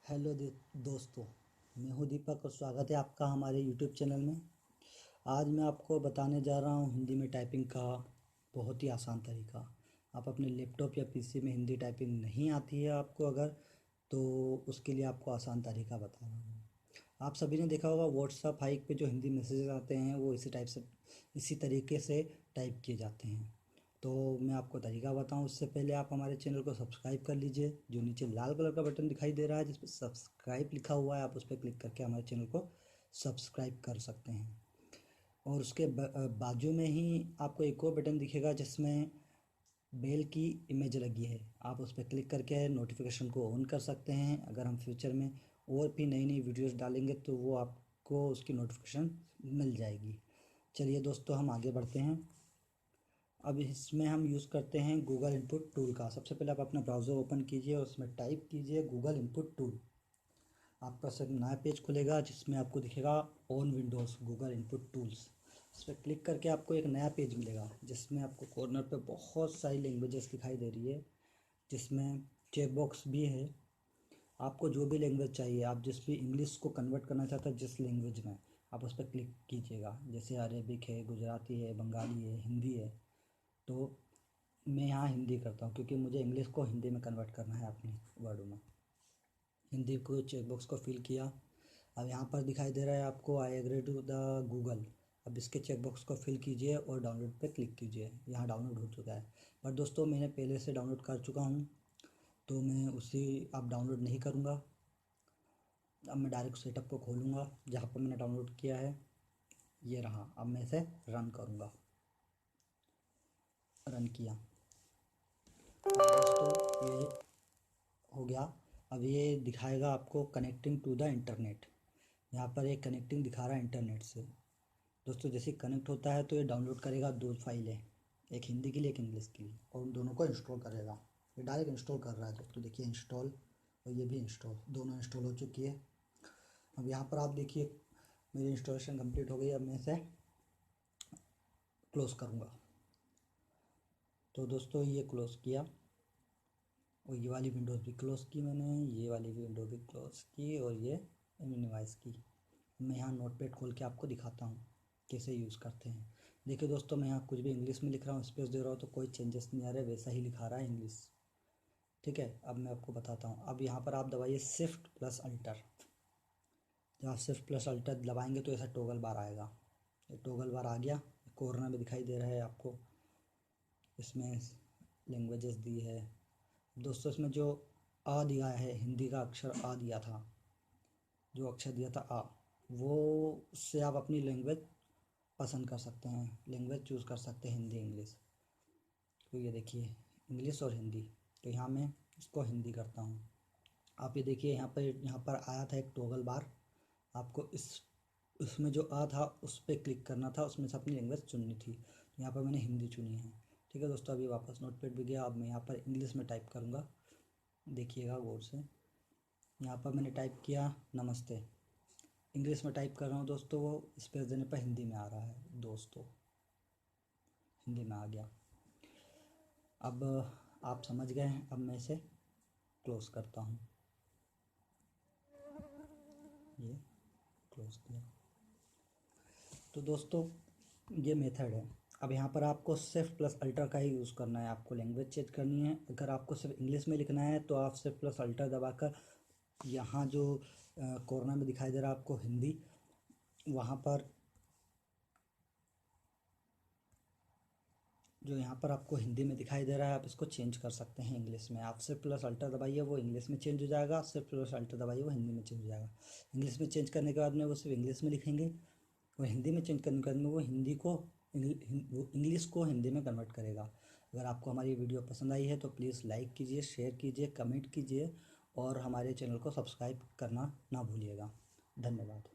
Hello दोस्तों, मैं हूं दीपक और स्वागत है आपका हमारे यूट्यूब चैनल में। आज मैं आपको बताने जा रहा हूं हिंदी में टाइपिंग का बहुत ही आसान तरीका। आप अपने लैपटॉप या पीसी में हिंदी टाइपिंग नहीं आती है आपको अगर, तो उसके लिए आपको आसान तरीका बता रहा हूँ। आप सभी ने देखा होगा व्हाट्सएप हाइक पे जो हिंदी मैसेजेस आते हैं वो इसी तरीके से टाइप किए जाते हैं। तो मैं आपको तरीका बताऊं उससे पहले आप हमारे चैनल को सब्सक्राइब कर लीजिए। जो नीचे लाल कलर का बटन दिखाई दे रहा है जिस पर सब्सक्राइब लिखा हुआ है, आप उस पर क्लिक करके हमारे चैनल को सब्सक्राइब कर सकते हैं। और उसके बाजू में ही आपको एक और बटन दिखेगा जिसमें बेल की इमेज लगी है। आप उस पर क्लिक करके नोटिफिकेशन को ऑन कर सकते हैं। अगर हम फ्यूचर में और भी नई नई वीडियोस डालेंगे तो वो आपको उसकी नोटिफिकेशन मिल जाएगी। चलिए दोस्तों, हम आगे बढ़ते हैं। अब इसमें हम यूज़ करते हैं गूगल इनपुट टूल का। सबसे पहले आप अपना ब्राउज़र ओपन कीजिए और उसमें टाइप कीजिए गूगल इनपुट टूल। आपका सब नया पेज खुलेगा जिसमें आपको दिखेगा on Windows Google input tools. इस पर क्लिक करके आपको एक नया पेज मिलेगा जिसमें आपको कॉर्नर पे बहुत सारी लैंग्वेजेस दिखाई दे रही है, जिसमें चेक बॉक्स भी है। आपको जो भी लैंग्वेज चाहिए, आप जिस भी इंग्लिश को कन्वर्ट करना चाहते हैं जिस लैंग्वेज में, आप उस पर क्लिक कीजिएगा। जैसे अरेबिक है, गुजराती है, बंगाली है, हिंदी है। तो मैं यहाँ हिंदी करता हूँ क्योंकि मुझे इंग्लिश को हिंदी में कन्वर्ट करना है अपनी वर्डों में। हिंदी को चेकबॉक्स को फिल किया। अब यहाँ पर दिखाई दे रहा है आपको I agree to the Google. अब इसके चेकबॉक्स को फिल कीजिए और डाउनलोड पे क्लिक कीजिए। यहाँ डाउनलोड हो चुका है, पर दोस्तों मैंने पहले से डाउनलोड कर चुका हूँ तो मैं उसी अब डाउनलोड नहीं करूँगा। अब मैं डायरेक्ट सेटअप को खोलूँगा जहाँ पर मैंने डाउनलोड किया है। ये रहा। अब मैं इसे रन करूँगा। रन किया। दोस्तों ये हो गया। अब ये दिखाएगा आपको कनेक्टिंग टू द इंटरनेट। यहाँ पर एक कनेक्टिंग दिखा रहा है इंटरनेट से। दोस्तों जैसे कनेक्ट होता है तो ये डाउनलोड करेगा दो फाइलें, एक हिंदी के लिए एक इंग्लिश के लिए, और उन दोनों को इंस्टॉल करेगा। ये डायरेक्ट इंस्टॉल कर रहा है दोस्तों, देखिए इंस्टॉल, और ये भी इंस्टॉल, दोनों इंस्टॉल हो चुकी है। अब यहाँ पर आप देखिए मेरी इंस्टॉलेशन कंप्लीट हो गई। अब मैं इसे क्लोज़ करूँगा। तो दोस्तों ये क्लोज़ किया और ये वाली विंडोज़ भी क्लोज़ की मैंने, ये वाली विंडो भी क्लोज़ की और ये मिनिमाइज़ की। मैं यहाँ नोटपैड खोल के आपको दिखाता हूँ कैसे यूज़ करते हैं। देखिए दोस्तों, मैं यहाँ कुछ भी इंग्लिश में लिख रहा हूँ, स्पेस दे रहा हूँ तो कोई चेंजेस नहीं आ रहे, वैसा ही लिखा रहा है इंग्लिश। ठीक है, अब मैं आपको बताता हूँ। अब यहाँ पर आप दबाइए शिफ्ट प्लस अल्टर। जब आप शिफ्ट प्लस अल्टर दबाएंगे तो ऐसा टॉगल बार आएगा। ये टॉगल बार आ गया, कॉर्नर में दिखाई दे रहा है आपको। इसमें लैंग्वेजेस दी है दोस्तों। इसमें जो आ दिया है, हिंदी का अक्षर आ दिया था, जो अक्षर दिया था आ, वो उससे आप अपनी लैंग्वेज पसंद कर सकते हैं, लैंग्वेज चूज़ कर सकते हैं, हिंदी इंग्लिश। तो ये देखिए इंग्लिश और हिंदी, तो यहाँ मैं इसको हिंदी करता हूँ। आप ये देखिए यहाँ पर आया था एक टॉगल बार। आपको इसमें जो आ था उस पर क्लिक करना था, उसमें से अपनी लैंग्वेज चुननी थी। यहाँ पर मैंने हिंदी चुनी है। ठीक है दोस्तों, अभी वापस नोटपैड भी गया। अब मैं यहाँ पर इंग्लिश में टाइप करूँगा, देखिएगा गौर से। यहाँ पर मैंने टाइप किया नमस्ते। इंग्लिश में टाइप कर रहा हूँ दोस्तों, वो स्पेस देने पर हिंदी में आ रहा है दोस्तों, हिंदी में आ गया। अब आप समझ गए हैं। अब मैं इसे क्लोज़ करता हूँ। ये क्लोज़ किया। तो दोस्तों ये मेथड है। अब यहाँ पर आपको शिफ्ट प्लस अल्टर का ही यूज़ करना है। आपको लैंग्वेज चेंज करनी है। अगर आपको सिर्फ इंग्लिश में लिखना है तो आप शिफ्ट प्लस अल्टर दबाकर यहाँ जो कॉर्नर में दिखाई दे रहा है आपको हिंदी, वहाँ पर जो यहाँ पर आपको हिंदी में दिखाई दे रहा है आप इसको चेंज कर सकते हैं इंग्लिश में। आप सिर्फ प्लस अल्टर दबाइए, वो इंग्लिश में चेंज हो जाएगा। सिर्फ प्लस अल्टर दबाइए, वो हिंदी में चेंज हो जाएगा। इंग्लिश में चेंज करने के बाद में वो सिर्फ इंग्लिश में लिखेंगे, और हिंदी में चेंज करने के बाद में वो इंग्लिश को हिंदी में कन्वर्ट करेगा। अगर आपको हमारी वीडियो पसंद आई है तो प्लीज़ लाइक कीजिए, शेयर कीजिए, कमेंट कीजिए और हमारे चैनल को सब्सक्राइब करना ना भूलिएगा। धन्यवाद।